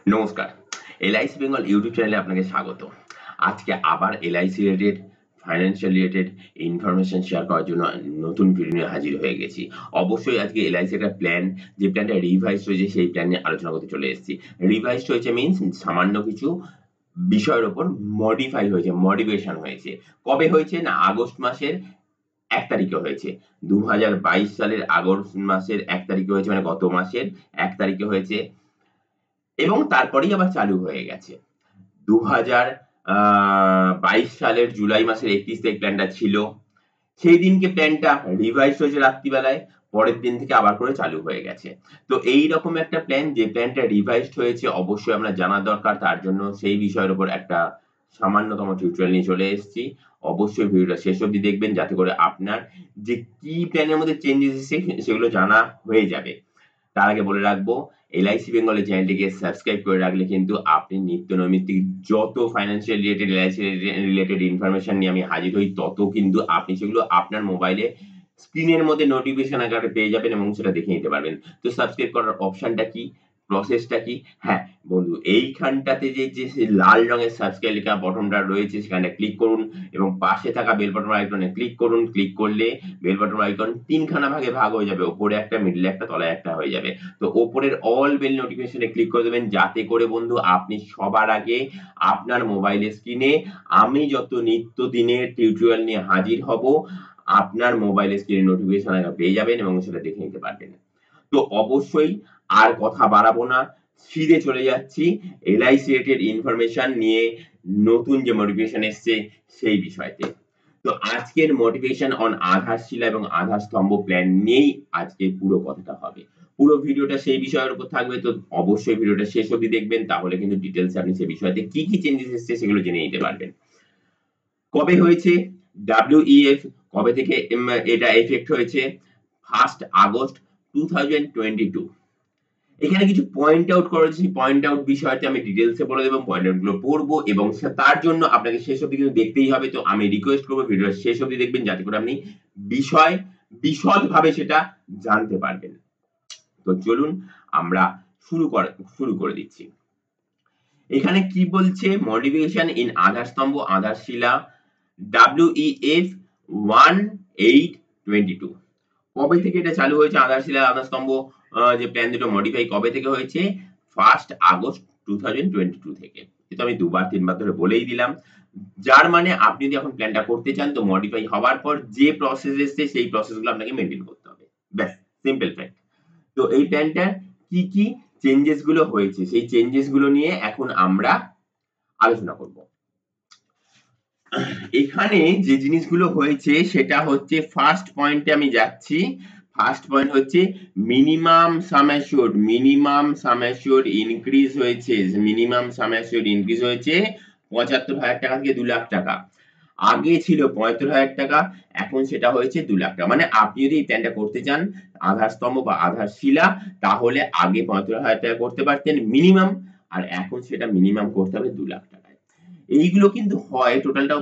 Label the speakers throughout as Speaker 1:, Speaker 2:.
Speaker 1: নমস্কার, LIC Bengal YouTube চ্যানেলে আপনাকে স্বাগত। আজকে আবার LIC related financial related information share করার জন্য নতুন ভিডিও নিয়ে হাজির হয়ে গেছি। অবশ্যই আজকে এলআইসি একটা প্ল্যান, যে প্ল্যানটা রিভাইজ হয়েছে সেই প্ল্যান নিয়ে আলোচনা করতে চলে এসেছি। রিভাইজ হয়েছে মিনস সামান্য কিছু বিষয়ের উপর মডিফাই হয়েছে, মডিফিকেশন হয়েছে। কবে হয়েছে না, আগস্ট মাসের 1 তারিখে হয়েছে। 2022 সালের আগস্ট মাসের 1 তারিখে হয়েছে, মানে গত মাসের 1 তারিখে হয়েছে এবং তারপরেই আবার চালু হয়ে গেছে। 2022 সালের জুলাই মাসের 31 তারিখ প্ল্যানটা ছিল। সেই দিনকে প্ল্যানটা রিভাইজ হয়েছে রাত্রিবেলায়, পরের দিন থেকে আবার করে চালু হয়ে গেছে। তো এই রকম একটা প্ল্যান, যে প্ল্যানটা রিভাইজড হয়েছে, অবশ্যই আমরা জানা দরকার। তার জন্য সেই বিষয়ের উপর একটা সামান্যতম টিউটোরিয়াল নিয়ে চলে এসেছি। অবশ্যই ভিডিওটা শেষ অবধি দেখবেন, যাতে করে আপনার যে কি প্ল্যানের মধ্যে চেঞ্জেস এসেছে সেগুলো জানা হয়ে যাবে। তার আগে বলে রাখবো, এলআইসি বেঙ্গলের চ্যানেলটিকে সাবস্ক্রাইব করে রাখলে কিন্তু আপনি নিত্য নৈমিত্তিক যত financial related, LIC related information নিয়ে আমি হাজির হই, তত কিন্তু আপনি সেগুলো আপনার মোবাইলে স্ক্রিনের মধ্যে নোটিফিকেশন আকারে পেয়ে যাবেন এবং সেটা দেখে নিতে পারবেন। তো সাবস্ক্রাইব করার অপশনটা কি, প্রসেসটা কি? হ্যাঁ বন্ধু, এইখানটাতে যে লাল রঙের সাবস্ক্রাইব লেখা বটনটা রয়েছে সেখানে ক্লিক করুন এবং পাশে থাকা বেল বাটন আইকনে ক্লিক করুন। ক্লিক করলে বেল বাটন আইকন তিনখানা ভাগে ভাগ হয়ে যাবে, ওপরে একটা, মিডলে একটা, তলায় একটা হয়ে যাবে। তো ওপরের অল বেল নোটিফিকেশনে ক্লিক করে দেবেন, যাতে করে বন্ধু আপনি সবার আগে আপনার মোবাইলের স্ক্রিনে আমি যত নিত্যদিনের টিউটোরিয়াল নিয়ে হাজির হব, আপনার মোবাইলের স্ক্রিনে নোটিফিকেশন পেয়ে যাবেন এবং সেটা দেখে নিতে পারবেন। তো অবশ্যই আর কথা বাড়াবো না, সিধে চলে যাচ্ছি এলআইসি রিলেটেড ইনফরমেশন নিয়ে নতুন যে মোটিভেশন এসছে সেই বিষয়তে। তো আজকের মোটিভেশন অন আধারশিলা এবং আধার স্তম্ভ প্ল্যান নিয়েই আজকে পুরো কথাটা হবে। পুরো ভিডিওটা সেই বিষয়ের উপর থাকবে, তো অবশ্যই ভিডিওটা শেষ অবধি দেখবেন, তাহলে কিন্তু ডিটেলস আপনি সেই বিষয়তে কি কি চেঞ্জেস এসছে সেগুলো জেনে নিতে পারবেন। কবে হয়েছে ডাব্লিউইএফ, কবে থেকে এটা এফেক্ট হয়েছে? 1 আগস্ট 2022। এখানে কিছু পয়েন্ট আউট করেছি, পয়েন্ট আউট বিষয়টা আমি ডিটেইলসে বলে দেব, পয়েন্ট আউট গুলো পড়বো এবং তার জন্য আপনাকে শেষ অবধি কিন্তু দেখতেই হবে। তো আমি রিকোয়েস্ট করবো ভিডিওর শেষ অবধি দেখবেন, যাতে করে আপনি বিষয় বিশদভাবে সেটা জানতে পারবেন। তো চলুন আমরা শুরু করে দিচ্ছি। এখানে কি বলছে? মডিফিকেশন ইন আধার স্তম্ভ আধারশিলা WEF 1822। কবে থেকে এটা চালু হয়েছে? আধারশিলা আধার স্তম্ভ যে প্ল্যান দুটো মডিফাই কবে থেকে হয়েছে? 1 আগস্ট 2022 থেকে। এটা আমি দুবার তিনবার ধরে বলেই দিলাম। যার মানে আপনি যদি এখন প্ল্যানটা করতে চান, তো মডিফাই হওয়ার পর যে প্রসেস এসছে সেই প্রসেসগুলো আপনাকে মেইনটেইন করতে হবে। ব্যাস, সিম্পল ফ্যাক্ট। তো এই প্ল্যানটার কি কি চেঞ্জেস গুলো হয়েছে সেই চেঞ্জেস গুলো নিয়ে এখন আমরা আলোচনা করব। এখানে যে জিনিসগুলো হয়েছে সেটা হচ্ছে, ফার্স্ট পয়েন্টে আমি যাচ্ছি। ফার্স্ট পয়েন্ট হচ্ছে মিনিমাম সাম অ্যাসিওর্ড। মিনিমাম সাম অ্যাসিওর্ড ইনক্রিজ হয়েছে। মিনিমাম সাম অ্যাসিওর্ড ইনক্রিজ হয়েছে ৭৫,০০০ টাকা থেকে ২ লাখ টাকা। আগে ছিল ৭৫,০০০ টাকা, এখন সেটা হয়েছে ২ লাখ টাকা। মানে আপনি যদি এই প্ল্যানটা করতে চান আধার স্তম্ভ বা আধারশিলা, তাহলে আগে ৭৫,০০০ টাকা করতে পারতেন মিনিমাম, আর এখন সেটা মিনিমাম করতে হবে ২ লাখ টাকায়। এইগুলো কিন্তু হয় টোটালটা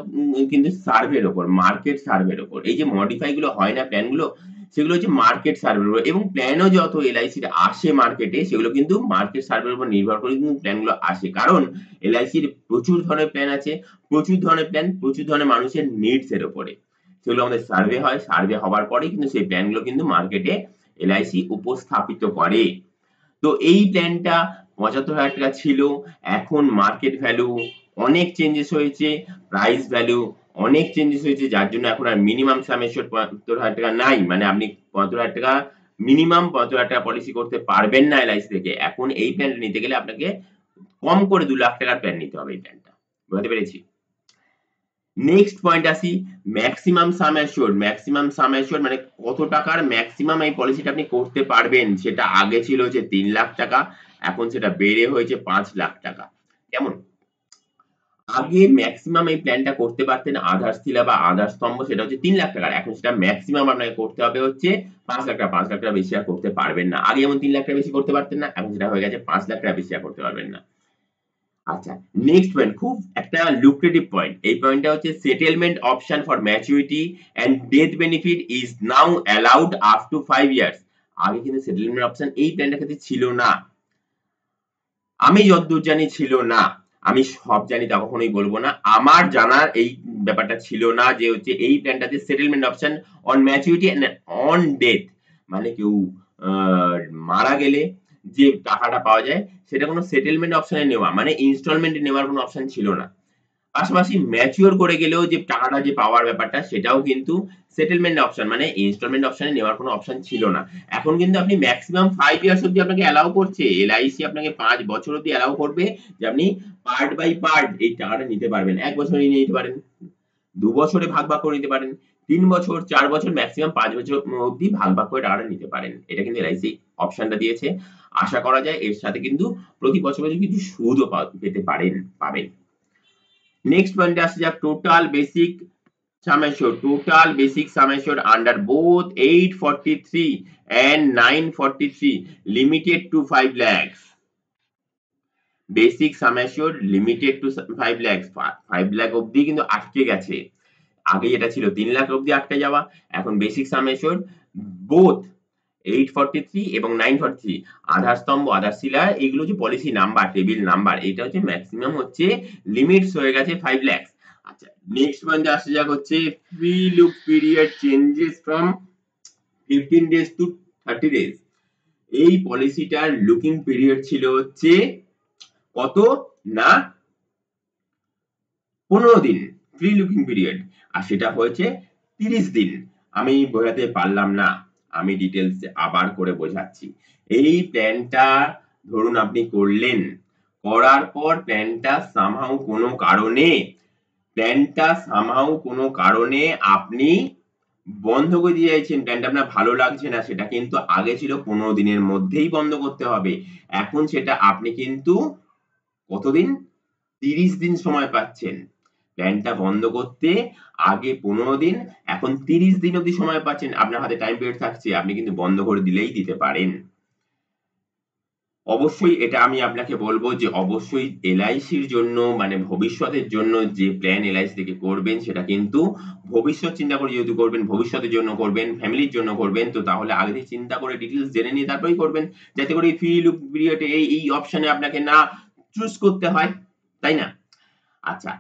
Speaker 1: কিন্তু সার্ভের উপর, মার্কেট সার্ভের উপর। এই যে মডিফাই গুলো হয় না প্ল্যান গুলো, সেগুলো হচ্ছে মার্কেট সার্ভের উপর, এবং প্ল্যানও যত এলআইসির আসে মার্কেটে, সেগুলো কিন্তু মার্কেট সার্ভের উপর নির্ভর করে কিন্তু প্ল্যান গুলো আসে। কারণ এলআইসির প্রচুর ধরনের প্ল্যান আছে, প্রচুর ধরনের প্ল্যান, প্রচুর ধরনের মানুষের নিডস এর উপরে সেগুলো আমাদের সার্ভে হয়। সার্ভে হওয়ার পরে কিন্তু সেই প্ল্যান গুলো কিন্তু মার্কেটে এলআইসি উপস্থাপিত করে। তো এই প্ল্যানটা ৭৫,০০০ টাকা ছিল, এখন মার্কেট ভ্যালু অনেক চেঞ্জেস হয়েছে, প্রাইস ভ্যালু অনেক চেঞ্জেস হয়েছে, যার জন্য এখন আর মিনিমাম সাম অ্যাসিওর্ড ৭৫,০০০ টাকা নাই। মানে আপনি ৭৫,০০০ টাকা মিনিমাম ৭৫,০০০ টাকা পলিসি করতে পারবেন না এলআইসি থেকে। এখন এই প্ল্যানটা নিতে গেলে আপনাকে কম করে ২ লাখ টাকার প্ল্যান নিতে হবে এই প্ল্যানটা। বুঝতে পেরেছি? নেক্সট পয়েন্ট আসি, ম্যাক্সিমাম সাম অ্যাসিওর্ড। ম্যাক্সিমাম সাম অ্যাসিওর্ড মানে কত টাকার ম্যাক্সিমাম এই পলিসিটা আপনি করতে পারবেন। সেটা আগে ছিল যে ৩ লাখ টাকা, এখন সেটা বেড়ে হয়েছে ৫ লাখ টাকা। কেমন? আগে ম্যাক্সিমাম এই প্ল্যানটা করতে পারতেন আধারশিলা বা আধার স্তম্ভ, সেটা হচ্ছে ৩ লাখ টাকার। এখন সেটা ম্যাক্সিমাম আপনাকে করতে হবে হচ্ছে ৫ লাখ টাকা। ৫ লাখ টাকা বেশি আর করতে পারবেন না। আগে যেমন ৩ লাখ টাকা বেশি করতে পারতেন না, এখন সেটা হয়ে গেছে ৫ লাখ টাকা বেশি আর করতে পারবেন না। আচ্ছা, নেক্সট পয়েন্ট, খুব একটা লুক্রেটিভ পয়েন্ট। এই পয়েন্টটা হচ্ছে settlement option for maturity and death benefit is now allowed up to 5 years. আগে কিন্তু সেটেলমেন্ট অপশন এই প্ল্যানটার ক্ষেত্রে ছিল না। আমি যতদূর জানি ছিল না। আমি সব জানি তা কখনোই বলবো না। আমার জানার এই ব্যাপারটা ছিল না যে হচ্ছে এই প্ল্যানটাতে settlement option on maturity and on death, মানে কেউ আ মারা গেলে যে টাকাটা পাওয়া যায় সেটা কোনো সেটেলমেন্ট অপশনে নেওয়া মানে ইনস্টলমেন্টে নেওয়ার কোনো অপশন ছিল না। পাশাপাশি ম্যাচিউর করে গেলেও যে টাকাটা যে পাওয়ার ব্যাপারটা সেটাও কিন্তু সেটেলমেন্ট অপশন মানে ইনস্টলমেন্ট অপশনে নেওয়ার কোনো অপশন ছিল না। এখন কিন্তু আপনি ম্যাক্সিমাম 5 ইয়ার্স অব্দি আপনাকে অ্যালাউ করছে। এলআইসি আপনাকে 5 বছর অব্দি অ্যালাউ করবে যে আপনি পার্ট বাই পার্ট এই টাকাটা নিতে পারবেন। 1 বছরে নিয়ে নিতে পারেন, 2 বছরে ভাগ করে নিতে পারেন, 3 বছর, 4 বছর, ম্যাক্সিমাম 5 বছর অব্দি ভাগ করে টাকাটা নিতে পারেন। এটা কিন্তু এলআইসি অপশনটা দিয়েছে। আশা করা যায় এর সাথে কিন্তু প্রতি বছর কিছু সুদও পেতে পারেন, পাবেন। নেক্সট পয়েন্টে আসা যাক total basic sum assured. Total basic sum assured under both 843 and 943 limited to 5 lakhs. Basic sum assured limited to 5 lakhs. 5 lakh অবধি কিন্তু আটকে গেছে। আগে যেটা ছিল 3 লাখ অবধি আটকে যাওয়া, এখন বেসিক সাম অ্যাসিওর্ড বোথ 843 এবং 943 আধার স্তম্ভ আধার শিলা এগুলো যে পলিসি নাম্বার টেবিল নাম্বার এটা হচ্ছে ম্যাক্সিমাম হচ্ছে লিমিটস হয়ে গেছে 5 লাখ। আচ্ছা নেক্সট পয়েন্টে আসা যাক হচ্ছে free look period changes from 15 days to 30 days. এই পলিসিটার লুকিং পিরিয়ড ছিল হচ্ছে কত না 15 দিন ফ্রি লুকিং পিরিয়ড, আর সেটা হয়েছে 30 দিন। আমি বোঝাতে পারলাম না, আমি ডিটেলস আবার করে বোঝাচ্ছি। এই প্ল্যানটা ধরুন আপনি করলেন, করার পর প্ল্যানটা সামহাউ কোনো কারণে আপনি বন্ধ করে দিয়ে চাইছেন, প্ল্যানটা আপনার ভালো লাগছে না, সেটা কিন্তু আগে ছিল 15 দিনের মধ্যেই বন্ধ করতে হবে। এখন সেটা আপনি কিন্তু কতদিন 30 দিন সময় পাচ্ছেন। প্ল্যানটা বন্ধ করতে আগে 15 দিন, এখন 30 দিন অবধি সময় পাচ্ছেন। আপনার হাতে টাইম পিরিয়ড থাকছে, আপনি কিন্তু বন্ধ করে দিলেই দিতে পারেন। অবশ্যই এটা আমি আপনাকে বলবো যে অবশ্যই এলআইসির জন্য মানে ভবিষ্যতের জন্য যে প্ল্যান এলআইসি থেকে করবেন সেটা কিন্তু ভবিষ্যৎ চিন্তা করে যেহেতু করবেন, ভবিষ্যতের জন্য করবেন, ফ্যামিলির জন্য করবেন, তো তাহলে আগে থেকে চিন্তা করে ডিটেইলস জেনে নিয়ে তারপরেই করবেন, যাতে করে ফ্রি লুক পিরিয়ডে এই অপশনে আপনাকে না চুজ করতে হয়, তাই না? আচ্ছা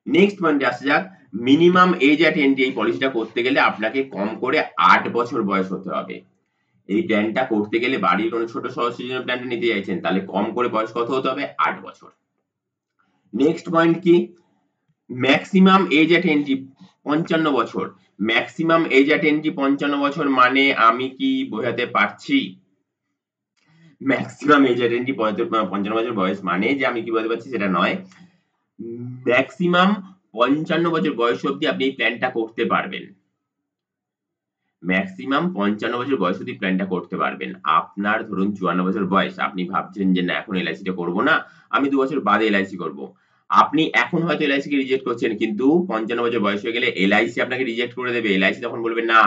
Speaker 1: নেক্সট পয়েন্টে আসা যাক মিনিমাম এজ অ্যাট এন্ট্রি। এই পলিসিটা করতে গেলে আপনাকে কম করে 8 বছর বয়স হতে হবে। এই প্ল্যানটা করতে গেলে বাড়ির কোনো ছোট সদস্যের জন্য প্ল্যানটা নিতে চাইছেন তাহলে কম করে বয়স কত হতে হবে 8 বছর। নেক্সট পয়েন্ট কি ম্যাক্সিমাম এজ অ্যাট এন্ট্রি 55 বছর। ম্যাক্সিমাম এজ অ্যাট এন্ট্রি 55 বছর মানে আমি কি বোঝাতে পারছি? ম্যাক্সিমাম এজ অ্যাট এন্ট্রি 55 বছর বয়স মানে যে আমি কি বলতে পারছি সেটা নয়। ম্যাক্সিমাম 55 বছর বয়স অবধি আপনি এই প্ল্যানটা করতে পারবেন। ম্যাক্সিমাম 55 বছর বয়স অবধি প্ল্যানটা করতে পারবেন। আপনার ধরুন 54 বছর বয়স, আপনি ভাবছেন যে না এখন এলআইসিটা করব না, আমি 2 বছর বাদে এলআইসি করব। আপনি এখন হয়তো এলআইসি কে রিজেক্ট করছেন কিন্তু 55 বছর বয়স হয়ে গেলে এলআইসি আপনাকে রিজেক্ট করে দেবে। এলআইসি তখন বলবে না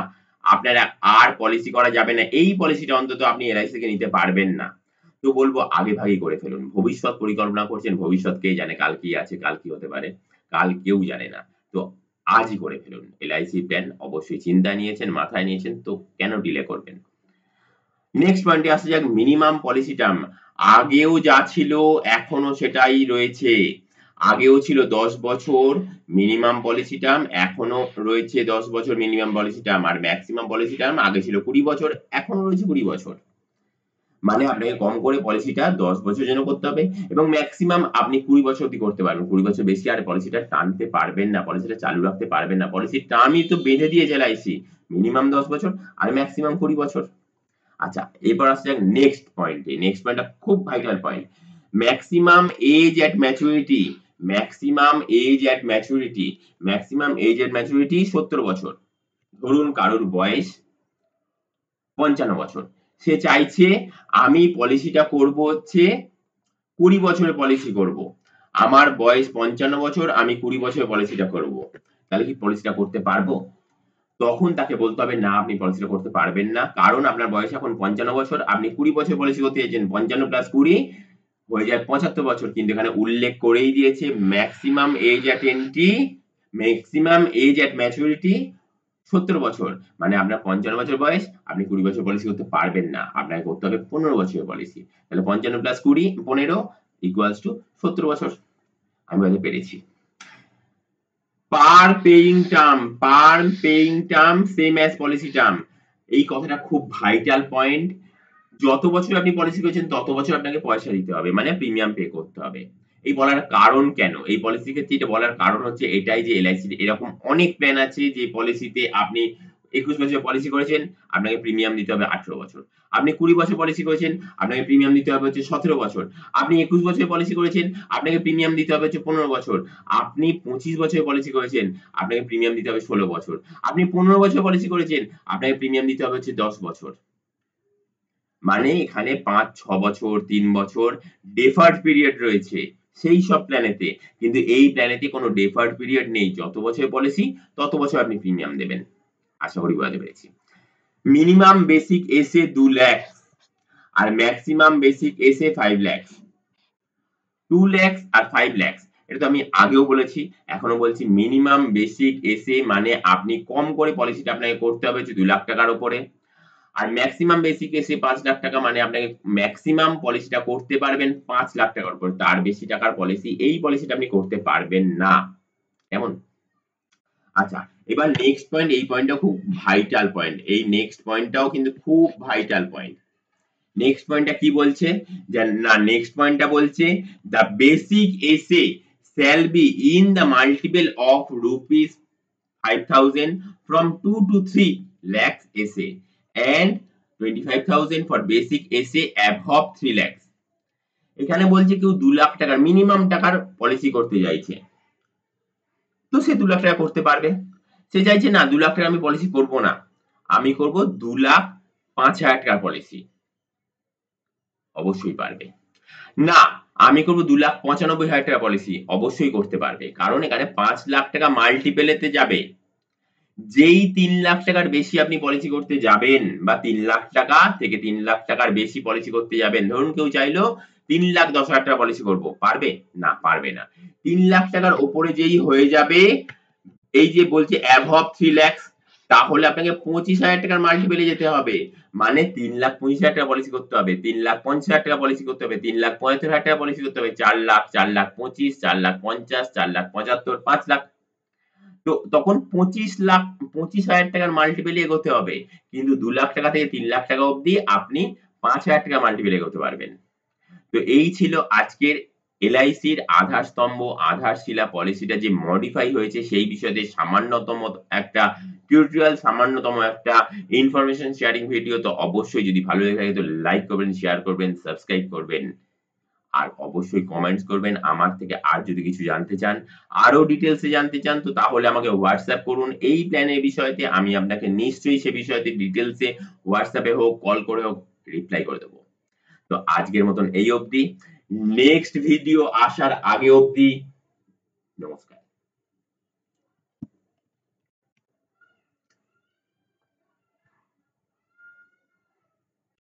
Speaker 1: আপনার আর পলিসি করা যাবে না। এই পলিসিটা অন্তত আপনি এলআইসি থেকে নিতে পারবেন না। তো বলবো আগে ভাগেই করে ফেলুন। ভবিষ্যৎ পরিকল্পনা করছেন, ভবিষ্যৎ কে জানে কাল কি আছে, কাল কি হতে পারে, কাল কেউ জানে না। তো আজই করে ফেলুন। এলআইসি প্ল্যান অবশ্যই চিন্তায় নিয়েছেন, মাথায় নিয়েছেন, তো কেন ডিলে করবেন? নেক্সট পয়েন্টে আসা যাক মিনিমাম পলিসি টার্ম। আগেও যা ছিল এখনো সেটাই রয়েছে। আগেও ছিল 10 বছর মিনিমাম পলিসি টার্ম, এখনো রয়েছে 10 বছর মিনিমাম পলিসি টার্ম, আর ম্যাক্সিমাম পলিসি টার্ম আগে ছিল 20 বছর, এখনো রয়েছে 20 বছর। মানে আপনাকে কম করে পলিসিটা 10 বছরের জন্য করতে হবে এবং ম্যাক্সিমাম আপনি 20 বছর অবধি করতে পারবেন। 20 বছর বেশি আর পলিসিটা টানতে পারবেন না, পলিসিটা চালু রাখতে পারবেন না। পলিসির টার্মই তো বেঁধে দিয়েছে এলআইসি। মিনিমাম 10 বছর আর ম্যাক্সিমাম 20 বছর। আচ্ছা এরপর আসা যাক নেক্সট পয়েন্টে। নেক্সট পয়েন্টটা খুব vital point. Maximum age at maturity. Maximum age at maturity. Maximum age at maturity 70 বছর। ধরুন কারোর বয়স 55 বছর। সে চাইছে আমি পলিসিটা করব হচ্ছে 20 বছরের পলিসি করব। আমার বয়স 55 বছর, আমি 20 বছরের পলিসিটা করব। তাহলে কি পলিসিটা করতে পারবো? তখন তাকে বলতে হবে না আপনি পলিসিটা করতে পারবেন না। কারণ আপনার বয়স এখন 55 বছর, আপনি 20 বছর পলিসি করতে চাইছেন। 55 প্লাস 20 হয়ে যায় 75 বছর। কিন্তু এখানে উল্লেখ করেই দিয়েছে maximum age at entry, maximum age at maturity 70 বছর মানে আপনার 55 বছর বয়স, আপনি 20 বছর পলিসি করতে পারবেন না, আপনাকে করতে হবে 15 বছরের পলিসি। তাহলে 55 প্লাস 20 15 ইকুয়ালস টু 70 বছর। আমি বলতে পেরেছি। Per paying term same as policy term, এই কথাটা খুব ভাইটাল পয়েন্ট। যত বছর আপনি পলিসি করেছেন তত বছর আপনাকে পয়সা দিতে হবে, মানে প্রিমিয়াম পে করতে হবে। এই বলার কারণ কেন, এই পলিসির ক্ষেত্রে এটা বলার কারণ হচ্ছে এটাই যে এলআইসি এরকম অনেক প্ল্যান আছে যে পলিসিতে আপনি 21 বছর পলিসি করেছেন, আপনাকে প্রিমিয়াম দিতে হবে 18 বছর। আপনি 20 বছর পলিসি করেছেন, আপনাকে প্রিমিয়াম দিতে হবে হচ্ছে 17 বছর। আপনি 21 বছর পলিসি করেছেন, আপনাকে প্রিমিয়াম দিতে হবে হচ্ছে 15 বছর। আপনি 25 বছর পলিসি করেছেন, আপনাকে প্রিমিয়াম দিতে হবে 16 বছর। আপনি 15 বছর পলিসি করেছেন, আপনাকে প্রিমিয়াম দিতে হবে হচ্ছে 10 বছর। মানে এখানে 5-6 বছর 3 বছর ডেফার্ড পিরিয়ড রয়েছে সেই সব প্ল্যানেতে, কিন্তু এই প্ল্যানেতে কোনো ডেফার্ড পিরিয়ড নেই। যত বছর পলিসি তত বছর আপনি প্রিমিয়াম দেবেন। আশা করি বুঝাতে পেরেছি। মিনিমাম বেসিক এসে 2 লাখ আর ম্যাক্সিমাম বেসিক এসে 5 লাখ। 2 লাখ আর 5 লাখ এটা তো আমি আগেও বলেছি, এখনো বলছি। মিনিমাম বেসিক এসে মানে আপনি কম করে পলিসিটা আপনাকে করতে হবে 2 লাখ টাকার উপরে। আর ম্যাক্সিমাম বেসিক এসে 5 লাখ টাকা মানে আপনাকে ম্যাক্সিমাম পলিসিটা করতে পারবেন 5 লাখ টাকার উপর, তার বেশি টাকার পলিসি এই পলিসিটা আপনি করতে পারবেন না। কেমন? আচ্ছা, এবার নেক্সট পয়েন্ট, এই পয়েন্টটা খুব ভাইটাল পয়েন্ট, এই নেক্সট পয়েন্টটাও কিন্তু খুব ভাইটাল পয়েন্ট। নেক্সট পয়েন্টটা কি বলছে, যে না নেক্সট পয়েন্টটা বলছে দ্য বেসিক এসে shall be in the multiple of rupees 5,000 from 2 to 3 lakhs essay and 25,000 for basic essay above 3 lakhs। এখানে বলছে কেউ 2 লাখ টাকার মিনিমাম টাকার পলিসি করতে চাইছে, তো সে 2 লাখ টাকা করতে পারবে। সে চাইছে না 2 লাখ টাকা আমি পলিসি করব না, আমি করব 2,05,000 টাকার পলিসি, অবশ্যই পারবে। না আমি করব 2,95,000 টাকা পলিসি, অবশ্যই করতে পারবে। কারণ এখানে 5 লাখ টাকা মাল্টিপেলেতে যাবে। যেই 3 লাখ টাকার বেশি আপনি পলিসি করতে যাবেন বা 3 লাখ টাকা থেকে 3 লাখ টাকার বেশি পলিসি করতে যাবেন, ধরুন কেউ চাইলো 3,10,000 টাকা পলিসি করব, পারবে? না পারবে না। 3 লাখ টাকার উপরে যেই হয়ে যাবে, এই যে বলছে অ্যাবভ 3 লাখ, তাহলে আপনাকে 25,000 টাকার মাল্টিপেলে যেতে হবে। মানে 3,25,000 টাকা পলিসি করতে হবে, 3,50,000 টাকা পলিসি করতে হবে, 3,75,000 টাকা পলিসি করতে হবে, 4 লাখ, 4,25,000, 4,50,000, 4,75,000, 5 লাখ। তো তখন 25,000 টাকার মাল্টিপেলে এগোতে হবে। কিন্তু 2 লাখ টাকা থেকে 3 লাখ টাকা অবধি আপনি 5,000 টাকা মাল্টিপেলে এগোতে পারবেন। তো এই ছিল আজকের এলআইসির আধার স্তম্ভ আধারশিলা পলিসিটা যে মডিফাই হয়েছে সেই বিষয়ে সামান্যতম একটা টিউটোরিয়াল, সামান্যতম একটা ইনফরমেশন শেয়ারিং ভিডিও। তো অবশ্যই যদি ভালো লেগে থাকে তো লাইক করবেন, শেয়ার করবেন, সাবস্ক্রাইব করবেন আর অবশ্যই কমেন্টস করবেন। আমার থেকে আর যদি কিছু জানতে চান, আরো ডিটেইলসে জানতে চান, তো তাহলে আমাকে হোয়াটসঅ্যাপ করুন এই প্ল্যানের বিষয়তে। আমি আপনাকে নিশ্চয়ই সে বিষয়তে ডিটেইলসে হোয়াটসঅ্যাপে হোক কল করে হোক রিপ্লাই করে দেব। তো আজকের মতন এই অবধি। নেক্সট ভিডিও আসার আগে অবধি নমস্কার।